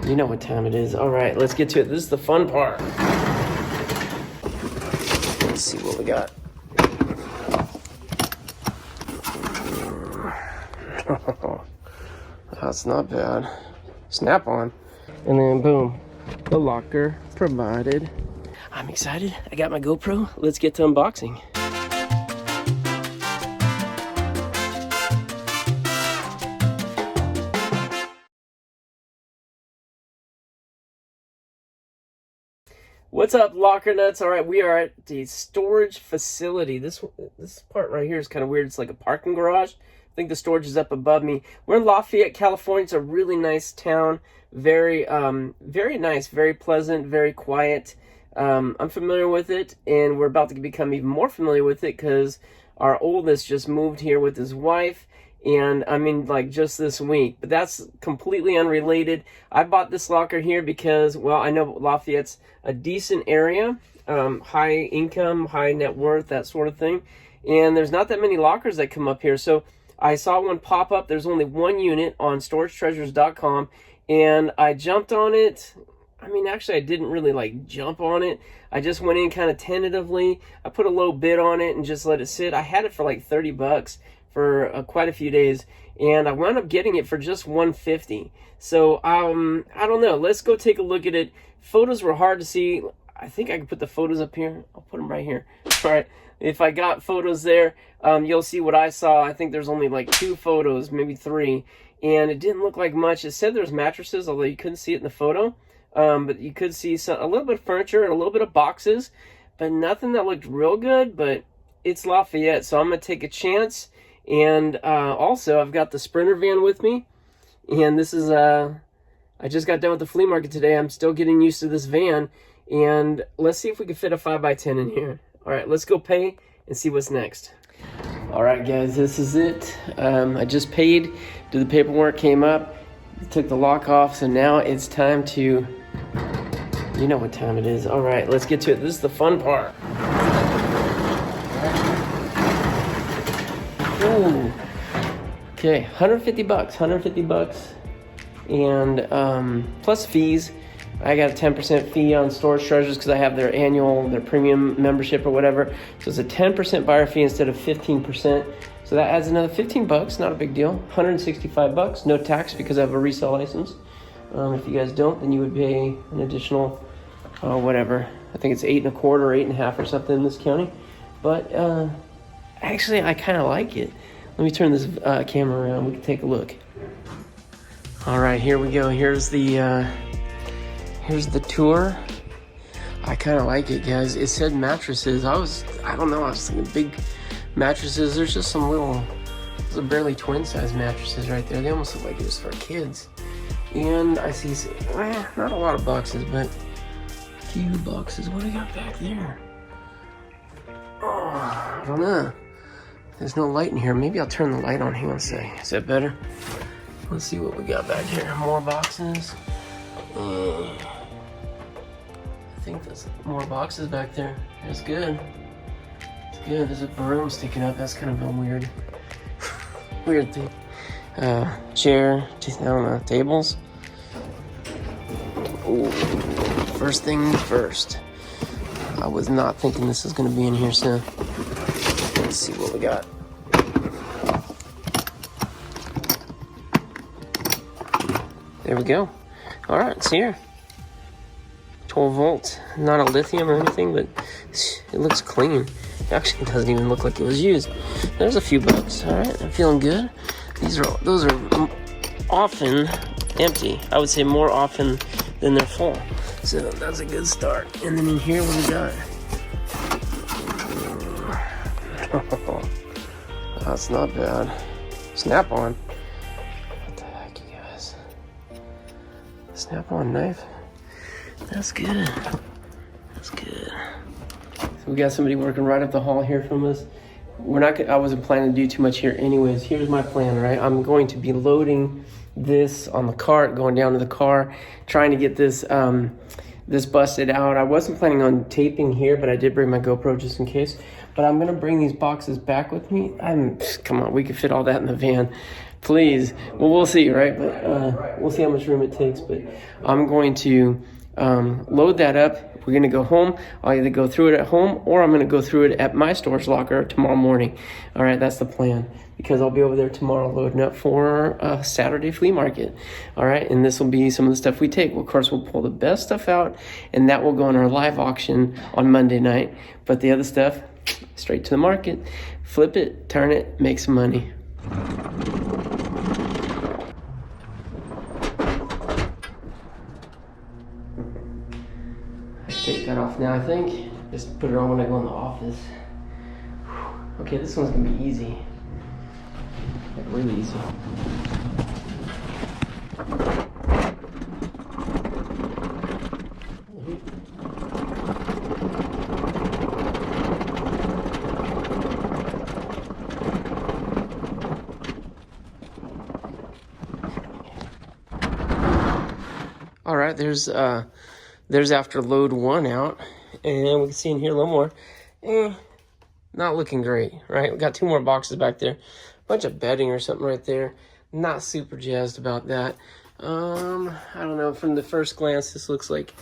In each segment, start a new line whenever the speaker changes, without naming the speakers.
You know what time it is. All right, let's get to it. This is the fun part. Let's see what we got. That's not bad. Snap on. And then boom, the locker provided. I'm excited. I got my GoPro. Let's get to unboxing. What's up, locker nuts? All right, we are at the storage facility. This part right here is kind of weird. It's like a parking garage. I think the storage is up above me. We're in Lafayette, California. It's a really nice town. Very nice, very pleasant, very quiet. I'm familiar with it, and we're about to become even more familiar with it because our oldest just moved here with his wife. And I mean, like, just this week. But that's completely unrelated. I bought this locker here because, well, I know Lafayette's a decent area, high income, high net worth, that sort of thing. And there's not that many lockers that come up here. So I saw one pop up. There's only one unit on storagetreasures.com, and I jumped on it. I mean, actually, I didn't really, like, jump on it. I just went in kind of tentatively. I put a low bid on it and just let it sit. I had it for like 30 bucks. For quite a few days, and I wound up getting it for just $150. So I don't know. Let's go take a look at it. Photos were hard to see. I think I can put the photos up here. I'll put them right here. All right. If I got photos there, you'll see what I saw. I think there's only like 2 photos, maybe 3, and it didn't look like much. It said there's mattresses, although you couldn't see it in the photo. But you could see a little bit of furniture and a little bit of boxes, but nothing that looked real good. But it's Lafayette, so I'm gonna take a chance. And also, I've got the Sprinter van with me, and this is, I just got done with the flea market today. I'm still getting used to this van, and let's see if we can fit a 5x10 in here. All right, let's go pay and see what's next. All right, guys, this is it. I just paid, did the paperwork, came up, took the lock off, so now it's time to, you know what time it is. All right, let's get to it. This is the fun part. Ooh. Okay, 150 bucks, and plus fees. I got a 10% fee on Storage Treasures because I have their premium membership or whatever. So it's a 10% buyer fee instead of 15%. So that adds another 15 bucks, not a big deal. 165 bucks, no tax because I have a resale license. If you guys don't, then you would pay an additional, whatever. I think it's 8 1/4 or 8 1/2 or something in this county. But actually, I kind of like it. Let me turn this camera around. We can take a look. All right, here we go. Here's the tour. I kind of like it, guys. It said mattresses. I was thinking big mattresses. There's just some little, those are barely twin-size mattresses right there. They almost look like it was for kids. And I see, not a lot of boxes, but a few boxes. What do I got back there? Oh, I don't know. There's no light in here. Maybe I'll turn the light on. Hang on a second. Is that better? Let's see what we got back here. More boxes. I think there's more boxes back there. That's good. It's good. There's a broom sticking up. That's kind of a weird thing. Chair. I don't know. Tables. Ooh. First thing first. I was not thinking this was going to be in here soon. Let's see what we got. There we go. All right, it's here. 12 volts. Not a lithium or anything, but it looks clean. It actually doesn't even look like it was used. There's a few bucks. All right, I'm feeling good. Those are often empty. I would say more often than they're full. So that's a good start. And then in here, what do we got? That's not bad. Snap on. What the heck, you guys? Snap on knife. That's good. That's good. So we got somebody working right up the hall here from us. I wasn't planning to do too much here anyways. Here's my plan, right? I'm going to be loading this on the cart, going down to the car, trying to get this this busted out. I wasn't planning on taping here, but I did bring my GoPro just in case. But I'm gonna bring these boxes back with me. Come on, we could fit all that in the van. Please. Well, we'll see, right? But we'll see how much room it takes. But I'm going to load that up. We're going to go home. I'll either go through it at home or I'm going to go through it at my storage locker tomorrow morning. All right, that's the plan, because I'll be over there tomorrow loading up for a Saturday flea market. All right, and this will be some of the stuff we take. Well, of course, we'll pull the best stuff out, and that will go in our live auction on Monday night. But the other stuff, straight to the market. Flip it, turn it, make some money. Take that off now, I think. Just put it on when I go in the office. Okay, this one's gonna be easy. Like really easy. All right, there's after load 1 out, and we can see in here a little more. Not looking great, right? We got 2 more boxes back there, bunch of bedding or something right there. Not super jazzed about that. I don't know, from the first glance this looks like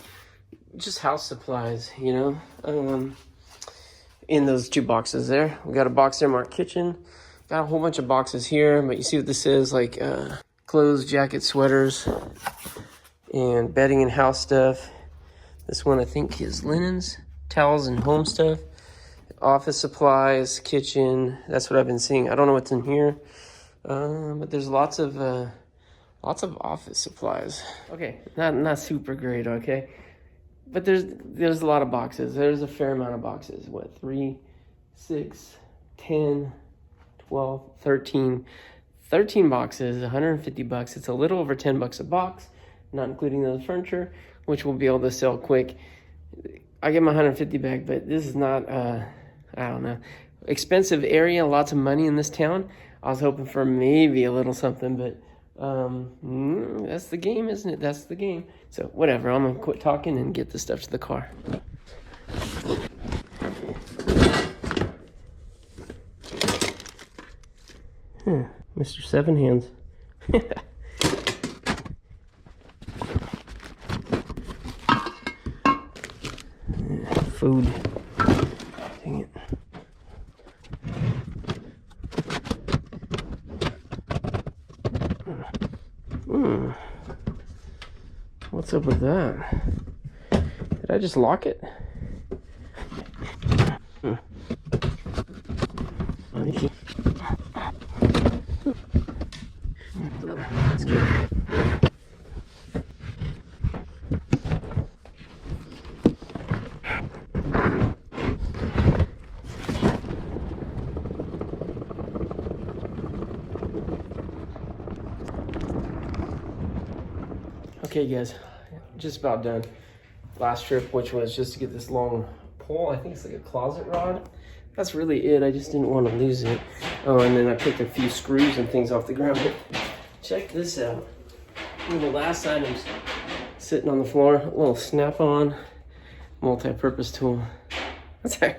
just house supplies, you know. In those 2 boxes there, we got a box there marked kitchen, got a whole bunch of boxes here, but you see what this is, like clothes, jackets, sweaters, and bedding and house stuff. This one I think is linens, towels, and home stuff. Office supplies, kitchen. That's what I've been seeing. I don't know what's in here, but there's lots of office supplies. Okay, not super great. Okay, but there's a lot of boxes. There's a fair amount of boxes. What, 3, 6, 10, 12, 13 boxes, $150. It's a little over $10 a box, not including the furniture, which we'll be able to sell quick. I get my 150 back, but this is not, I don't know, expensive area, lots of money in this town. I was hoping for maybe a little something, but that's the game, isn't it? That's the game. So whatever, I'm gonna quit talking and get this stuff to the car. Mr. Seven Hands. Food. Dang it. What's up with that? Did I just lock it? Let's go. Okay guys, just about done. Last trip, which was just to get this long pole. I think it's like a closet rod. That's really it. I just didn't want to lose it. Oh, and then I picked a few screws and things off the ground. But check this out. One of the last items sitting on the floor. A little snap-on multi-purpose tool. It's a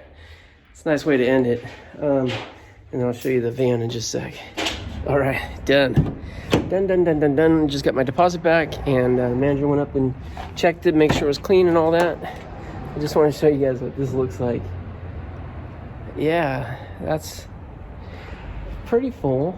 nice way to end it. And I'll show you the van in just a sec. All right, done. Done. Just got my deposit back, and the manager went up and checked it, make sure it was clean and all that. I just want to show you guys what this looks like. Yeah, that's pretty full.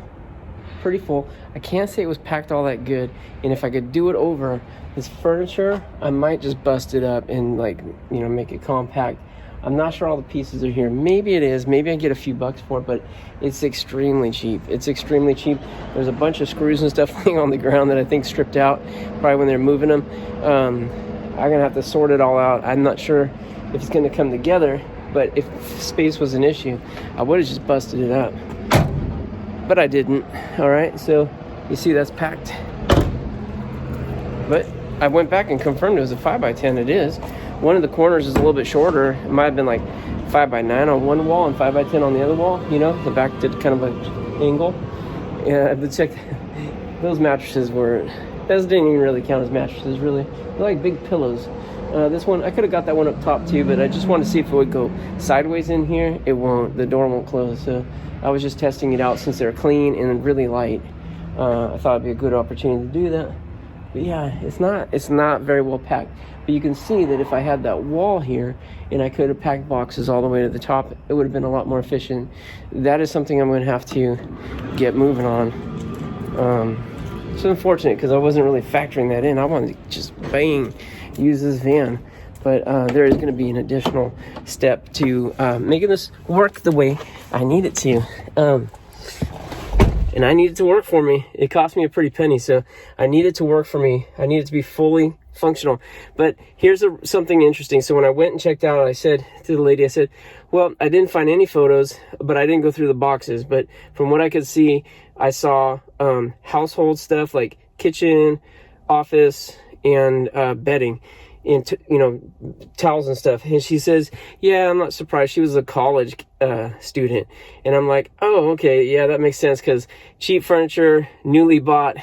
I can't say it was packed all that good, and if I could do it over this furniture, I might just bust it up and, like, you know, make it compact. I'm not sure all the pieces are here. Maybe it is. Maybe I get a few bucks for it, but it's extremely cheap. There's a bunch of screws and stuff laying on the ground that I think stripped out probably when they're moving them. I'm gonna have to sort it all out. I'm not sure if it's gonna come together, but if space was an issue, I would have just busted it up. But I didn't. All right, so you see that's packed. But I went back and confirmed it was a 5x10. It is. One of the corners is a little bit shorter. It might have been like 5x9 on one wall and 5x10 on the other wall. You know, the back did kind of an angle. Yeah, but check, those mattresses weren't. Those didn't even really count as mattresses, really. They're like big pillows. This one, I could have got that one up top too, but I just wanted to see if it would go sideways in here. It won't. The door won't close. So I was just testing it out since they're clean and really light. I thought it'd be a good opportunity to do that. But yeah, it's not very well packed. But you can see that if I had that wall here and I could have packed boxes all the way to the top, it would have been a lot more efficient. That is something I'm going to have to get moving on. It's unfortunate because I wasn't really factoring that in. I wanted to just use this van. But there is going to be an additional step to making this work the way I need it to. And I need it to work for me. It cost me a pretty penny, so I need it to work for me. I need it to be fully functional. But here's something interesting. So when I went and checked out, I said to the lady, I said, well, I didn't find any photos, but I didn't go through the boxes. But from what I could see, I saw household stuff like kitchen, office, and bedding. And towels and stuff. And she says, yeah, I'm not surprised. She was a college student. And I'm like, oh, okay, yeah, that makes sense, because cheap furniture, newly bought,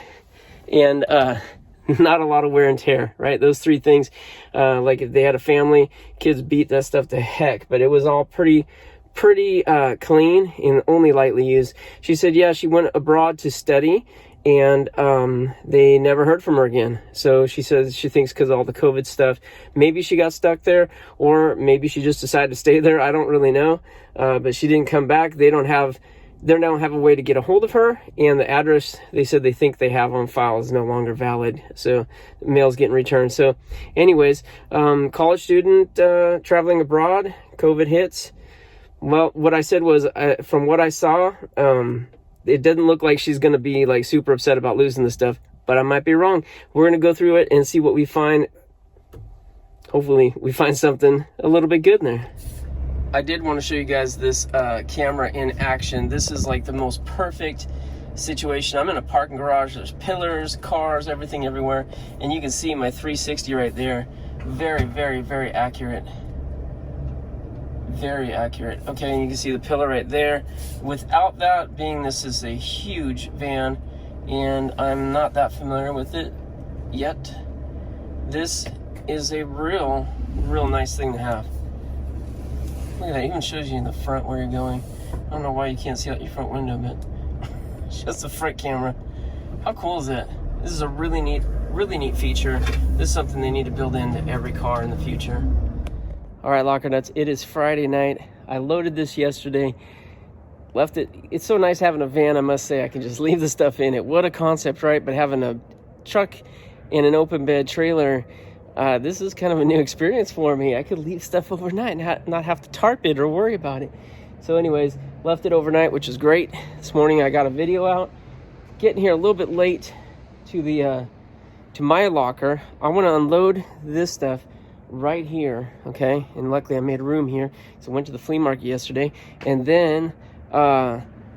and not a lot of wear and tear, right? Those three things. Like if they had a family, kids beat that stuff to heck, but it was all pretty clean and only lightly used. She said, yeah, she went abroad to study, and they never heard from her again. So she says she thinks because of all the COVID stuff, maybe she got stuck there, or maybe she just decided to stay there. I don't really know. But she didn't come back. They don't have a way to get a hold of her, and the address they said they think they have on file is no longer valid. So the mail's getting returned. So anyways, college student traveling abroad, COVID hits. Well, what I said was, from what I saw, it doesn't look like she's going to be like super upset about losing this stuff, but I might be wrong. We're going to go through it and see what we find. Hopefully we find something a little bit good in there. I did want to show you guys this camera in action. This is like the most perfect situation. I'm in a parking garage. There's pillars, cars, everything everywhere. And you can see my 360 right there. Very, very, very accurate. Very accurate. Okay, and you can see the pillar right there. Without that being, this is a huge van, and I'm not that familiar with it yet. This is a real nice thing to have. Look at that, it even shows you in the front where you're going. I don't know why you can't see out your front window, but it's just the front camera. How cool is that? This is a really neat feature. This is something they need to build into every car in the future. All right, Locker Nuts, it is Friday night. I loaded this yesterday, left it. It's so nice having a van, I must say. I can just leave the stuff in it. What a concept, right? But having a truck and an open bed trailer, this is kind of a new experience for me. I could leave stuff overnight and not have to tarp it or worry about it. So anyways, left it overnight, which is great. This morning I got a video out. Getting here a little bit late to my locker. I want to unload this stuff right here, okay? And luckily I made room here, so I went to the flea market yesterday, and then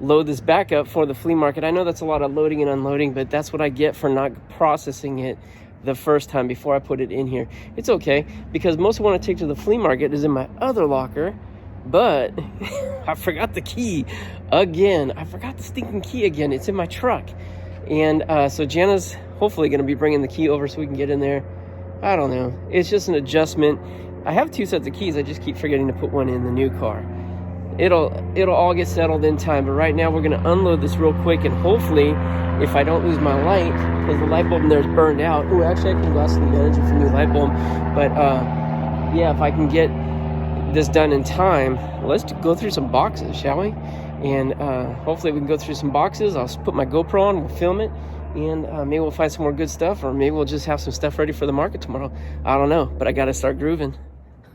load this back up for the flea market. I know that's a lot of loading and unloading, but that's what I get for not processing it the first time before I put it in here. It's okay, because most of what I take to the flea market is in my other locker, but I forgot the key again. I forgot the stinking key again. It's in my truck. And so Jana's hopefully going to be bringing the key over so we can get in there. I don't know. It's just an adjustment. I have two sets of keys. I just keep forgetting to put one in the new car. It'll all get settled in time. But right now we're going to unload this real quick, and hopefully, if I don't lose my light, because the light bulb in there is burned out. Oh, actually, I can go ask the manager for a new light bulb. But yeah, if I can get this done in time, let's go through some boxes, shall we? And hopefully we can go through some boxes. I'll put my GoPro on, we'll film it, and maybe we'll find some more good stuff, or maybe we'll just have some stuff ready for the market tomorrow. I don't know, but I gotta start grooving.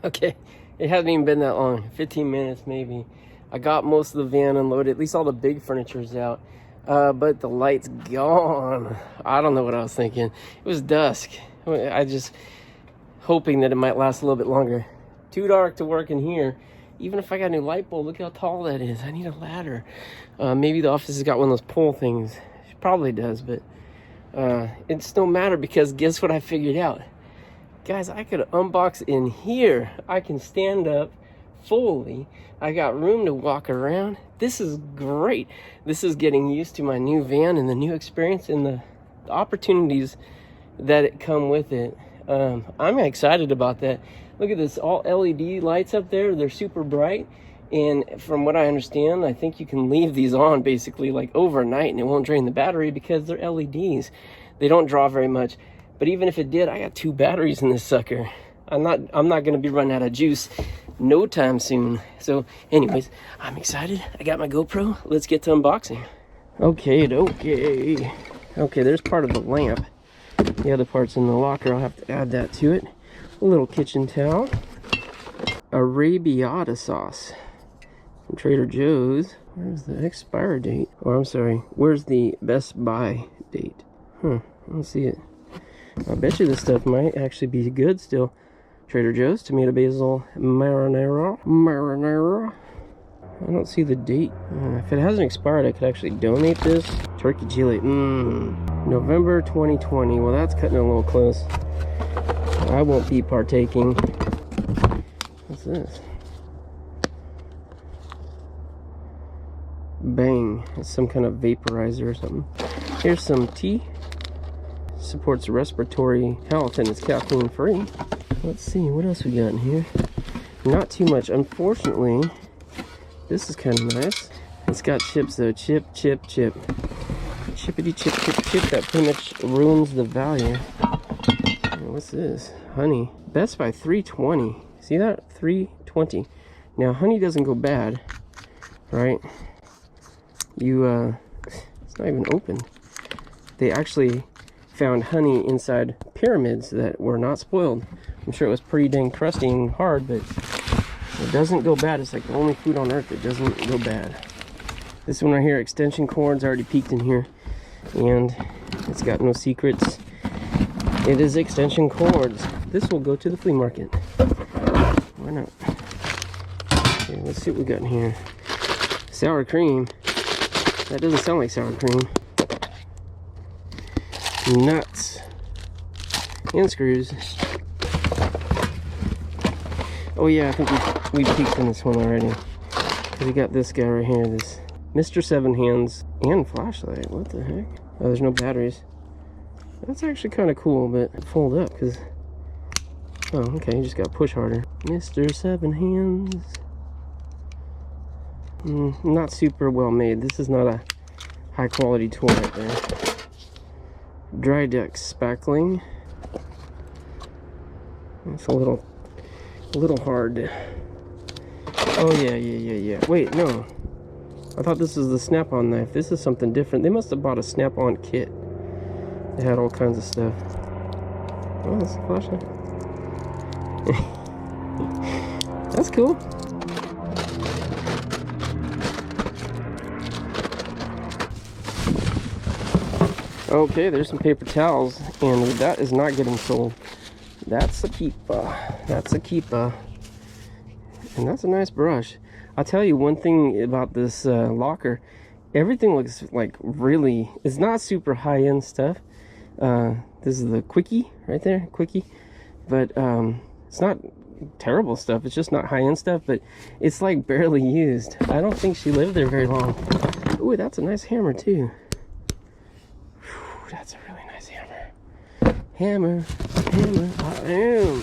Okay, it hasn't even been that long, 15 minutes maybe. I got most of the van unloaded, at least all the big furniture's out, but the light's gone. I don't know what I was thinking. It was dusk. I just hoping that it might last a little bit longer. Too dark to work in here. Even if I got a new light bulb, look how tall that is. I need a ladder. Maybe the office has got one of those pole things. It probably does, but it's no matter, because guess what I figured out? Guys, I could unbox in here. I can stand up fully. I got room to walk around. This is great. This is getting used to my new van and the new experience and the opportunities that come with it. I'm excited about that. Look at this, all LED lights up there. They're super bright, And from what I understand, I think you can leave these on basically like overnight and it won't drain the battery because they're LEDs. They don't draw very much. But even if it did, I got 2 batteries in this sucker. I'm not going to be running out of juice no time soon. So anyways, I'm excited. I got my GoPro. Let's get to unboxing. Okay, there's part of the lamp. The other part's in the locker. I'll have to add that to it. A little kitchen towel. Arrabbiata sauce from Trader Joe's. Where's the expire date? Or I'm sorry, where's the Best Buy date? I don't see it. I bet you this stuff might actually be good still. Trader Joe's tomato basil marinara. I don't see the date. If it hasn't expired, I could actually donate this. Turkey chili. November 2020. Well, that's cutting it a little close. I won't be partaking. What's this? Bang. It's some kind of vaporizer or something. Here's some tea. Supports respiratory health and it's caffeine free. Let's see, what else we got in here? Not too much. Unfortunately, this is kind of nice. It's got chips though. Chip. Chippity chip. That pretty much ruins the value. What's this? Honey. Best by 320. See that? 320. Now, honey doesn't go bad, right? It's not even open. They actually found honey inside pyramids that were not spoiled. I'm sure it was pretty dang crusty and hard, but it doesn't go bad. It's like the only food on earth that doesn't go bad. This one right here, extension cords, already peeked in here, and it's got no secrets. It is extension cords. This will go to the flea market. Why not? Okay, let's see what we got in here. Sour cream. That doesn't sound like sour cream. Nuts and screws. Oh yeah, I think we peeked in this one already. We got this guy right here, this Mr. 7 Hands and flashlight. What the heck? Oh, there's no batteries. That's actually kind of cool, but fold up because, oh, okay, you just got to push harder. Mr. 7 Hands. Not super well made. This is not a high quality tool right there. Dry deck spackling. It's a little hard. Oh yeah. Wait, no. I thought this was the snap-on knife. This is something different. They must have bought a snap-on kit. They had all kinds of stuff. Oh, that's a flashlight. That's cool. Okay, there's some paper towels, and that is not getting sold. That's a keeper. And that's a nice brush. I'll tell you one thing about this locker. Everything looks like really, it's not super high-end stuff. This is the Quickie right there, Quickie. But it's not terrible stuff. It's just not high-end stuff, but it's like barely used. I don't think she lived there very long. Ooh, that's a nice hammer too. Whew, that's a really nice hammer. Hammer, I am.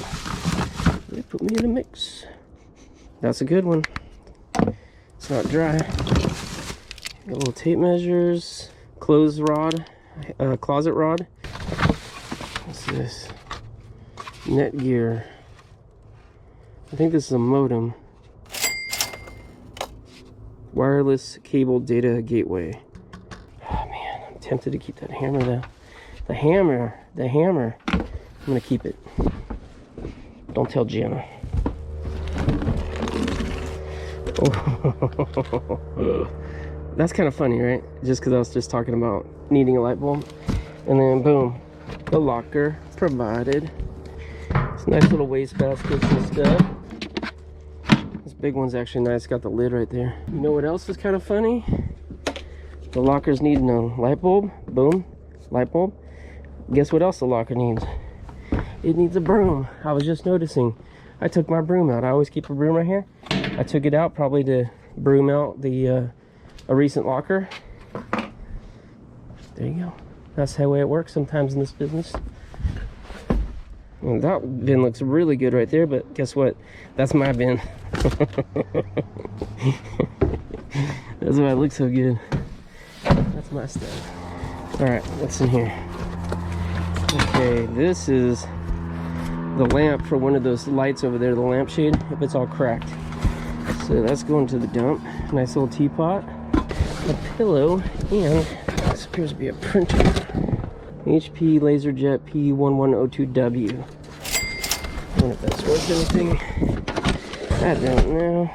They put me in a mix. That's a good one. It's not dry. Got little tape measures, clothes rod, closet rod. What's this? Netgear. I think this is a modem. Wireless cable data gateway. Oh man, I'm tempted to keep that hammer though. The hammer. I'm gonna keep it. Don't tell Gianna. Oh. That's kind of funny, right? Just because I was just talking about needing a light bulb. And then boom, the locker provided. It's nice little waste baskets and stuff. This big one's actually nice, got the lid right there. You know what else is kind of funny? The locker's needing a light bulb. Boom, light bulb. Guess what else the locker needs? It needs a broom. I was just noticing. I took my broom out. I always keep a broom right here. I took it out probably to broom out the a recent locker. There you go. That's the way it works sometimes in this business. Well, that bin looks really good right there, but guess what? That's my bin. That's why it looks so good. That's my stuff. Alright, what's in here? Okay, this is the lamp for one of those lights over there, the lampshade, if it's all cracked. So that's going to the dump. Nice little teapot, a pillow, and this appears to be a printer. HP LaserJet P1102W. I wonder if that's worth anything. I don't know.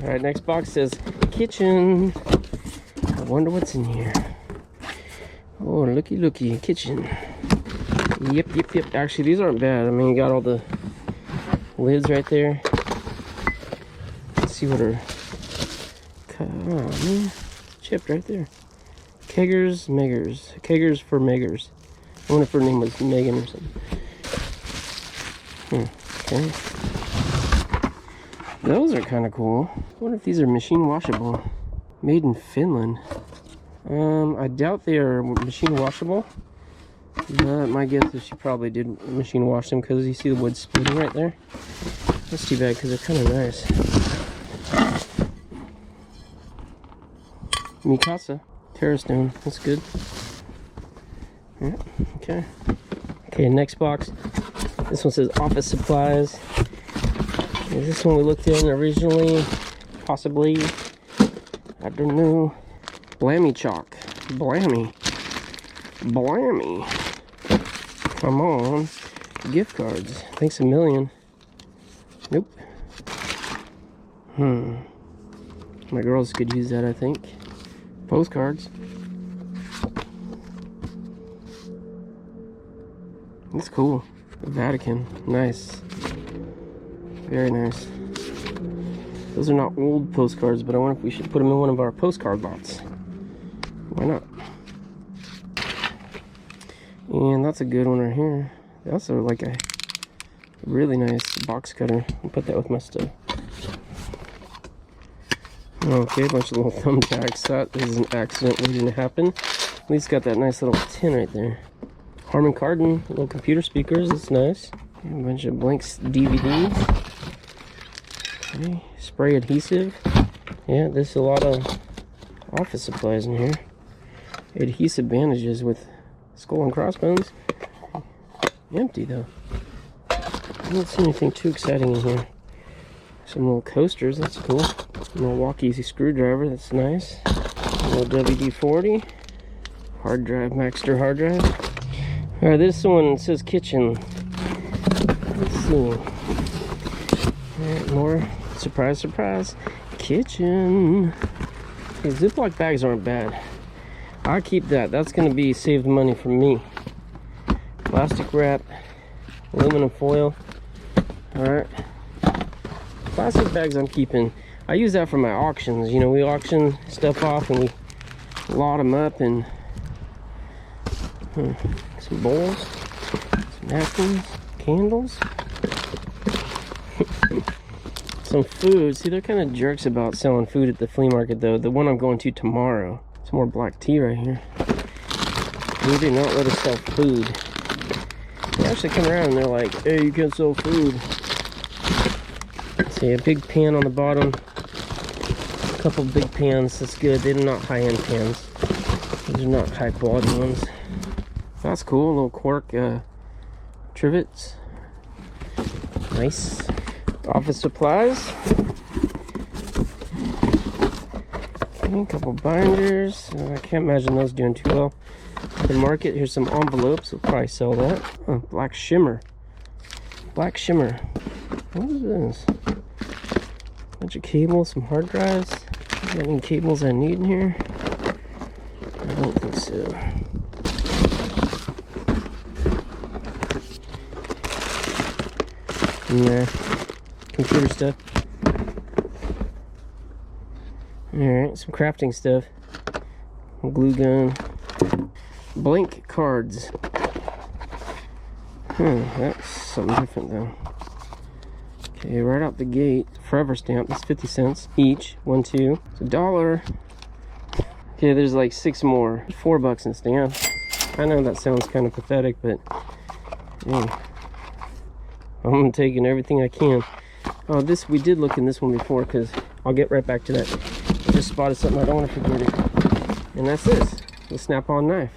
Alright, next box says kitchen. I wonder what's in here. Oh, looky, kitchen. Yep. Actually, these aren't bad. I mean, you got all the lids right there. Let's see what are. Oh man, chipped right there. Keggers, Meggers. Keggers for Meggers. I wonder if her name was Megan or something. Okay. Those are kind of cool. I wonder if these are machine washable. Made in Finland. I doubt they are machine washable. But my guess is she probably did machine wash them because you see the wood splitting right there. That's too bad because they're kind of nice. Mikasa. Terrastone. That's good. Yeah, okay. Okay, next box. This one says office supplies. Is this one we looked in originally? Possibly. I don't know. Blammy chalk. Blammy. Come on. Gift cards. Thanks a million. Nope. My girls could use that, I think. Postcards. That's cool. The Vatican. Nice. Very nice. Those are not old postcards, but I wonder if we should put them in one of our postcard lots. Why not? And that's a good one right here. They also like a really nice box cutter. I'll put that with my stuff. Okay, a bunch of little thumbtacks. That is an accident waiting to happen. At least got that nice little tin right there. Harman Kardon, little computer speakers. That's nice. And a bunch of blanks DVDs. Okay, spray adhesive. Yeah, there's a lot of office supplies in here. Adhesive bandages with skull and crossbones. Empty though. I don't see anything too exciting in here. Some little coasters, that's cool. A Milwaukee screwdriver, that's nice. A little WD-40. Hard drive, Maxter hard drive. Alright, this one says kitchen. Let's see. Alright, more. Surprise, surprise. Kitchen. Okay, Ziploc bags aren't bad. I'll keep that. That's going to be saved money for me. Plastic wrap. Aluminum foil. Alright. Plastic bags I'm keeping. I use that for my auctions. You know, we auction stuff off and we lot them up and some bowls, some napkins, candles, some food. See, they're kind of jerks about selling food at the flea market though. The one I'm going to tomorrow. Some more black tea right here. They do not let us sell food. They actually come around and they're like, hey, you can't sell food. See, a big pan on the bottom. A couple big pans, that's good. They're not high-end pans. These are not high-quality ones. That's cool, a little cork trivets. Nice. Office supplies. Okay, a couple binders. I can't imagine those doing too well. The market, here's some envelopes. We'll probably sell that. Oh, black shimmer. Black shimmer. What is this? Bunch of cables, some hard drives. Got any cables I need in here? I don't think so. Nah. Computer stuff. Alright, some crafting stuff. A glue gun. Blank cards. That's something different though. Okay, right out the gate, forever stamp. That's 50 cents each. 1, 2. It's $1. Okay, there's like 6 more. $4 in stamps. I know that sounds kind of pathetic, but yeah, I'm taking everything I can. Oh, this, we did look in this one before, because I'll get right back to that. I just spotted something, I don't want to forget it. And that's this, the snap-on knife.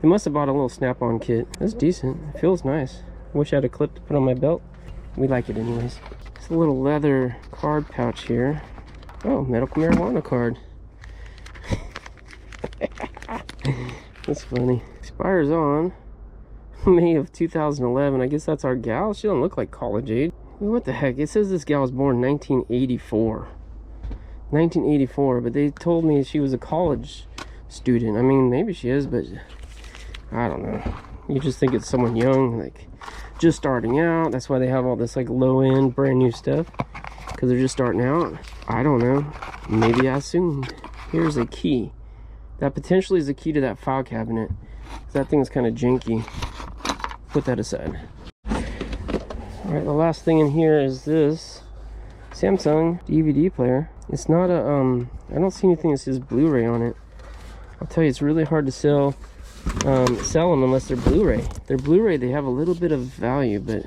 They must have bought a little snap-on kit. That's decent. It feels nice. Wish I had a clip to put on my belt. We like it anyways. It's a little leather card pouch here. Oh, medical marijuana card. That's funny. Expires on May of 2011. I guess that's our gal. She don't look like college age. What the heck? It says this gal was born 1984. 1984, but they told me she was a college student. I mean, maybe she is, but I don't know. You just think it's someone young, like just starting out. That's why they have all this like low-end brand new stuff, because they're just starting out. I don't know. Maybe I assumed. Here's a key. That potentially is the key to that file cabinet. That thing's kind of janky. Put that aside. All right, the last thing in here is this Samsung DVD player. It's not a I don't see anything that says Blu-ray on it. I'll tell you, it's really hard to sell them unless they're Blu-ray. They're Blu-ray, they have a little bit of value, but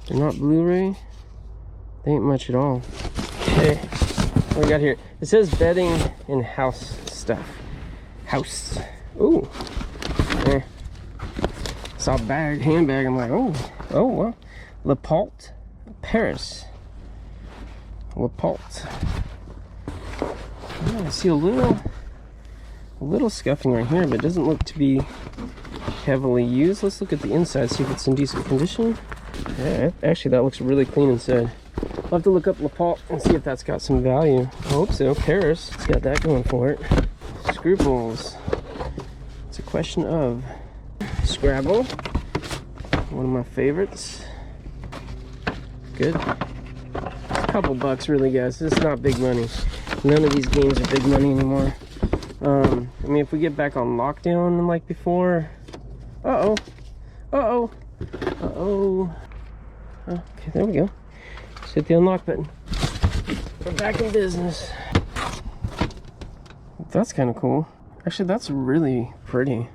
they're not Blu-ray. They ain't much at all. Okay, what we got here? It says bedding and house stuff. House. Ooh. Eh. Saw a bag, handbag. I'm like, oh well. Lafayette, Paris. Lafayette. Yeah, I see a little scuffing right here, but it doesn't look to be heavily used. Let's look at the inside, see if it's in decent condition. Yeah, actually that looks really clean inside. I'll have to look up Lafayette and see if that's got some value. I hope so. Paris, it's got that going for it. Scruples. It's a question of Scrabble. One of my favorites. Good. A couple bucks really, guys. It's not big money. None of these games are big money anymore. I mean, if we get back on lockdown like before. Okay, there we go. Just hit the unlock button. We're back in business. That's kind of cool. Actually, that's really pretty.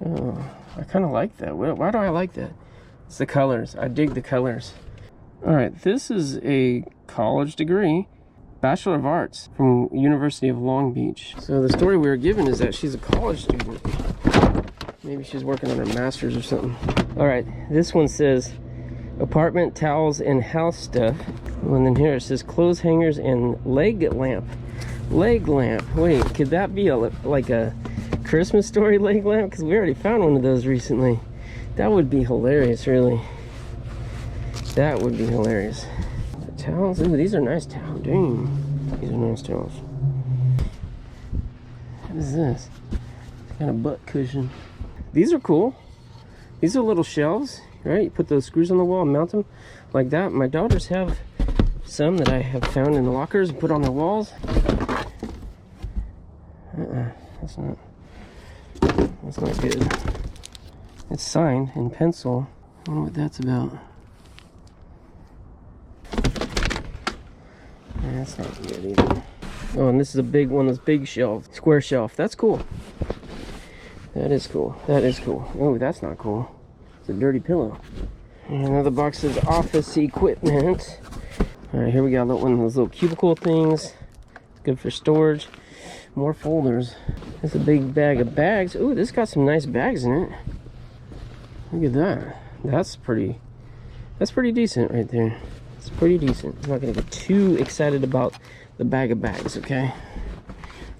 Oh, I kind of like that. Why do I like that? It's the colors. I dig the colors. All right, this is a college degree. Bachelor of Arts from University of Long Beach. So the story we were given is that she's a college student. Maybe she's working on her master's or something. All right, this one says apartment towels and house stuff. And then here it says clothes hangers and leg lamp. Leg lamp. Wait, could that be like a Christmas story leg lamp? Because we already found one of those recently. That would be hilarious, really. That would be hilarious. Towels. Ooh, these are nice towels. Dang. These are nice towels. What is this? It's kind of butt cushion. These are cool. These are little shelves, right? You put those screws on the wall and mount them like that. My daughters have some that I have found in the lockers and put on their walls. That's not good. It's signed in pencil. I wonder what that's about. That's not good either. Oh, and this is a big one, this big shelf, square shelf. That's cool. That is cool. That is cool. Oh, that's not cool. It's a dirty pillow. And another box says office equipment. All right, here we got one of those little cubicle things. It's good for storage. More folders. That's a big bag of bags. Ooh, this got some nice bags in it. Look at that. That's pretty decent right there. It's pretty decent. I'm not gonna get too excited about the bag of bags, okay?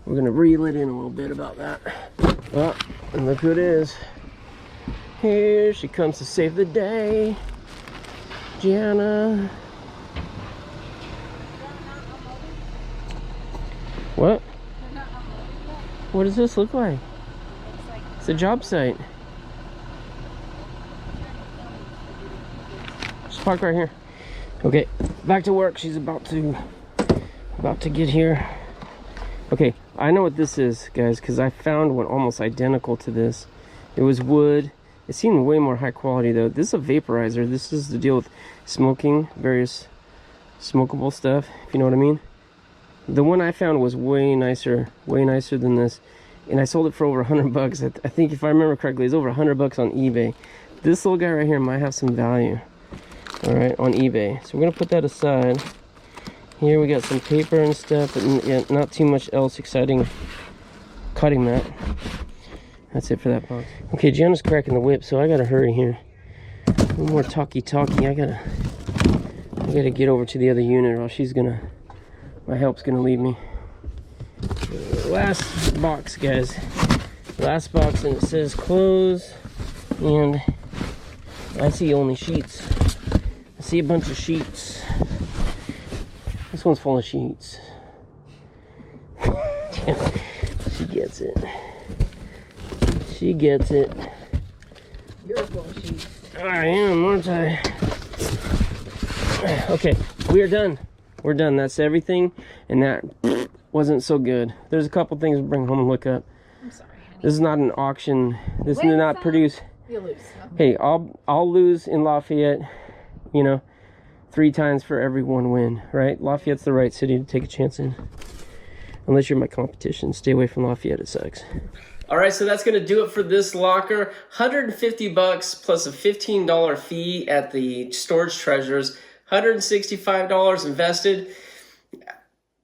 We're gonna reel it in a little bit about that. Oh, and look who it is. Here she comes to save the day. Gianna. What? What does this look like? It's a job site. Just park right here. Okay, back to work. She's about to get here. Okay, I know what this is, guys, because I found one almost identical to this. It was wood. It seemed way more high quality though. This is a vaporizer. This is the deal with smoking various smokable stuff, if you know what I mean. The one I found was way nicer than this. and I sold it for over $100. I think if I remember correctly, it's over $100 on eBay. This little guy right here might have some value, all right, on eBay. So we're gonna put that aside. Here we got some paper and stuff, but yeah, not too much else exciting. Cutting mat. That's it for that box. Okay, Gianna's cracking the whip, so I gotta hurry here. No more talky. I gotta get over to the other unit, or else my help's gonna leave me. Last box, guys. Last box, and it says clothes, and I see only sheets. I see a bunch of sheets. This one's full of sheets. She gets it. She gets it.
You're full of sheets.
I am, aren't I? Okay, we are done. We're done. That's everything, and that wasn't so good. There's a couple things to bring home and look up.
I'm sorry, honey.
This is not an auction. This did not produce.
You lose.
Hey, I'll lose in Lafayette, you know, 3 times for every 1 win, right? Lafayette's the right city to take a chance in. Unless you're my competition. Stay away from Lafayette, it sucks. All right, so that's going to do it for this locker. $150 plus a $15 fee at the Storage Treasures. $165 invested.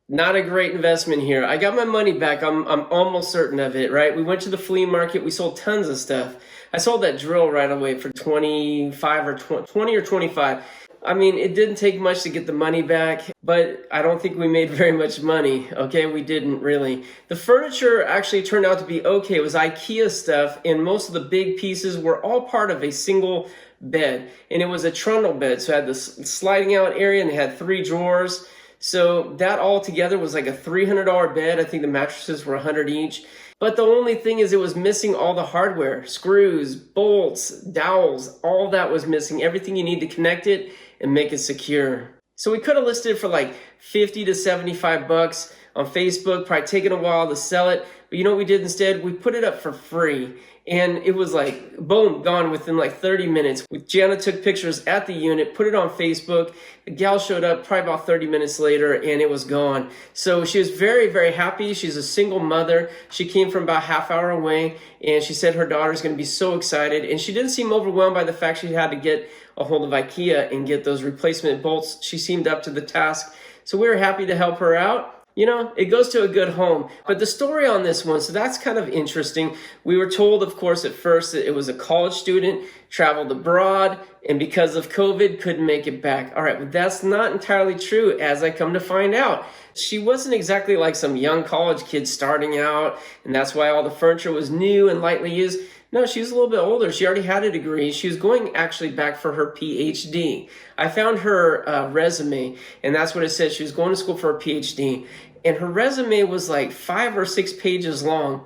Not a great investment here. I got my money back. I'm almost certain of it, right? We went to the flea market. We sold tons of stuff. I sold that drill right away for 25 or 20 or 25. I mean, it didn't take much to get the money back, but I don't think we made very much money. Okay, we didn't really. The furniture actually turned out to be okay. It was IKEA stuff, and most of the big pieces were all part of a single bed, and it was a trundle bed. So it had this sliding out area, and it had 3 drawers. So that all together was like a $300 bed. I think the mattresses were $100 each. But the only thing is it was missing all the hardware, screws, bolts, dowels, all that was missing. Everything you need to connect it and make it secure. So we could have listed it for like 50 to 75 bucks on Facebook, probably taken a while to sell it. But you know what we did instead? We put it up for free. And it was like, boom, gone within like 30 minutes. Gianna took pictures at the unit, put it on Facebook. The gal showed up probably about 30 minutes later, and it was gone. So she was very, very happy. She's a single mother. She came from about half hour away, and she said her daughter's going to be so excited. And she didn't seem overwhelmed by the fact she had to get a hold of IKEA and get those replacement bolts. She seemed up to the task. So we were happy to help her out. You know, it goes to a good home. But the story on this one, so that's kind of interesting. We were told, of course, at first that it was a college student, traveled abroad, and because of COVID, couldn't make it back. All right, but that's not entirely true, as I come to find out. She wasn't exactly like some young college kid starting out, and that's why all the furniture was new and lightly used. No, she was a little bit older. She already had a degree. She was going actually back for her PhD. I found her resume, and that's what it said. She was going to school for a PhD, and her resume was like 5 or 6 pages long.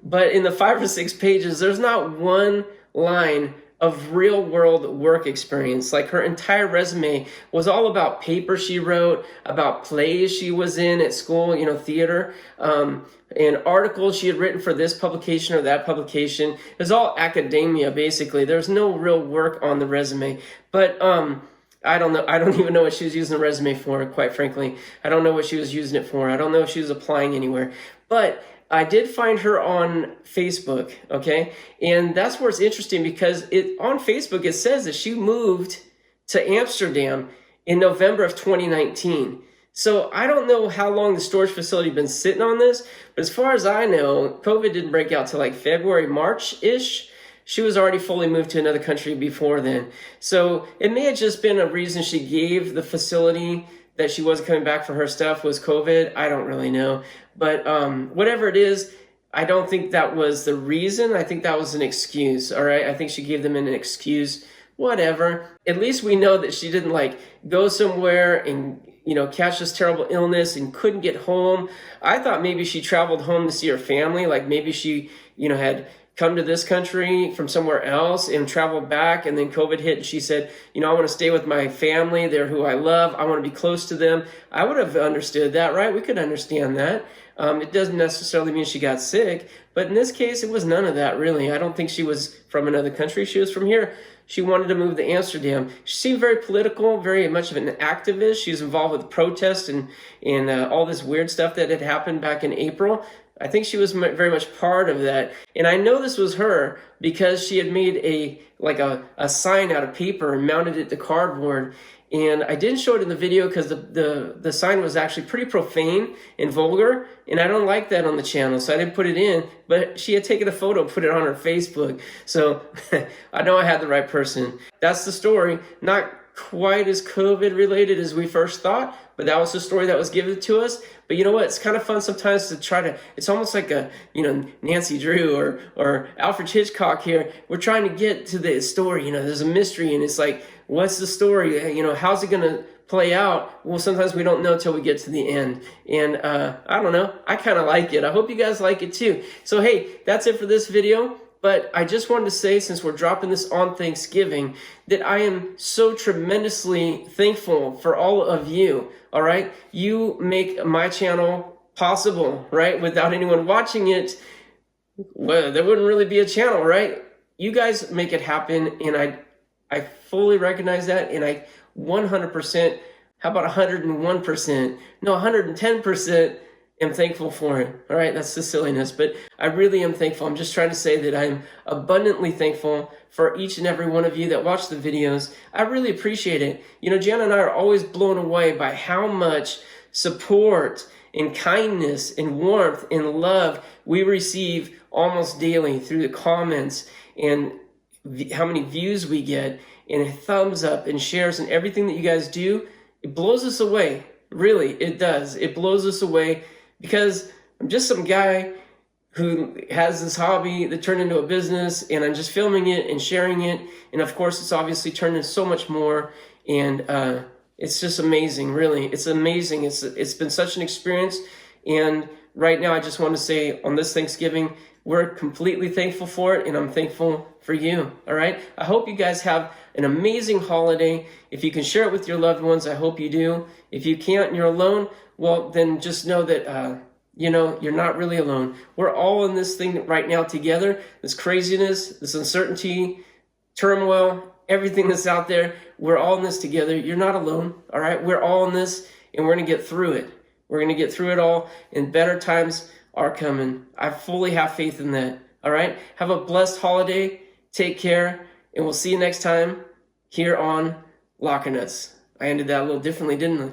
But in the 5 or 6 pages, there's not one line of real world work experience. Like her entire resume was all about paper she wrote, about plays she was in at school, you know, theater, and articles she had written for this publication or that publication. It was all academia, basically. There's no real work on the resume. But I don't know. I don't even know what she was using the resume for, quite frankly. I don't know what she was using it for. I don't know if she was applying anywhere. But I did find her on Facebook, okay? And that's where it's interesting because on Facebook, it says that she moved to Amsterdam in November of 2019. So I don't know how long the storage facility has been sitting on this, but as far as I know, COVID didn't break out till like February, March-ish. She was already fully moved to another country before then. So it may have just been a reason she gave the facility that she wasn't coming back for her stuff was COVID. I don't really know. But whatever it is, I don't think that was the reason. I think that was an excuse, all right? I think she gave them an excuse, whatever. At least we know that she didn't like go somewhere and, you know, catch this terrible illness and couldn't get home. I thought maybe she traveled home to see her family. Like maybe she, you know, had come to this country from somewhere else and traveled back, and then COVID hit and she said, you know, I want to stay with my family. They're who I love. I want to be close to them. I would have understood that, right? We could understand that. It doesn't necessarily mean she got sick, but in this case, it was none of that, really. I don't think she was from another country. She was from here. She wanted to move to Amsterdam. She seemed very political, very much of an activist. She was involved with protests and all this weird stuff that had happened back in April. I think she was very much part of that. And I know this was her because she had made a sign out of paper and mounted it to cardboard. And I didn't show it in the video because the sign was actually pretty profane and vulgar, and I don't like that on the channel, so I didn't put it in. But she had taken a photo and put it on her Facebook, so I know I had the right person. That's the story. Not quite as COVID related as we first thought, but that was the story that was given to us. But you know what? It's kind of fun sometimes to try to, it's almost like a, Nancy Drew or Alfred Hitchcock here. We're trying to get to the story, there's a mystery, and it's like, what's the story? How's it going to play out? Well, sometimes we don't know till we get to the end. And I don't know. I kind of like it. I hope you guys like it too. So, hey, that's it for this video. But I just wanted to say, since we're dropping this on Thanksgiving, that I am so tremendously thankful for all of you, all right? You make my channel possible, right? Without anyone watching it, well, there wouldn't really be a channel, right? You guys make it happen, and I fully recognize that, and I 100%, how about 101%? No, 110% am thankful for it. All right, that's the silliness, but I really am thankful. I'm just trying to say that I'm abundantly thankful for each and every one of you that watch the videos. I really appreciate it. Jan and I are always blown away by how much support and kindness and warmth and love we receive almost daily through the comments, and how many views we get, and thumbs up and shares and everything that you guys do. It blows us away. Really, it does. It blows us away, because I'm just some guy who has this hobby that turned into a business, and I'm just filming it and sharing it. And of course, it's obviously turned into so much more. And it's just amazing, really. It's amazing. It's been such an experience. And right now, I just want to say, on this Thanksgiving, we're completely thankful for it, and I'm thankful for you, all right? I hope you guys have an amazing holiday. If you can share it with your loved ones, I hope you do. If you can't and you're alone, well, then just know that, you're not really alone. We're all in this thing right now together, this craziness, this uncertainty, turmoil, everything that's out there. We're all in this together. You're not alone, all right? We're all in this, and we're going to get through it. We're going to get through it all, and better times are coming. I fully have faith in that, all right? Have a blessed holiday. Take care, and we'll see you next time here on Locker Nuts. I ended that a little differently, didn't I?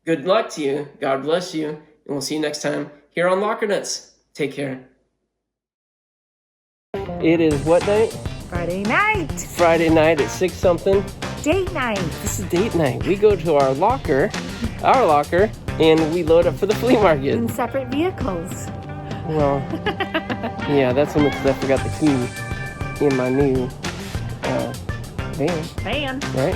Good luck to you. God bless you, and we'll see you next time here on Locker Nuts. Take care. It is what night?
Friday night.
Friday night at 6 something.
Date night.
This is date night. We go to our locker, and we load up for the flea market.
In separate vehicles.
Well, yeah, that's only because I forgot the key in my new van.
Man.
Right?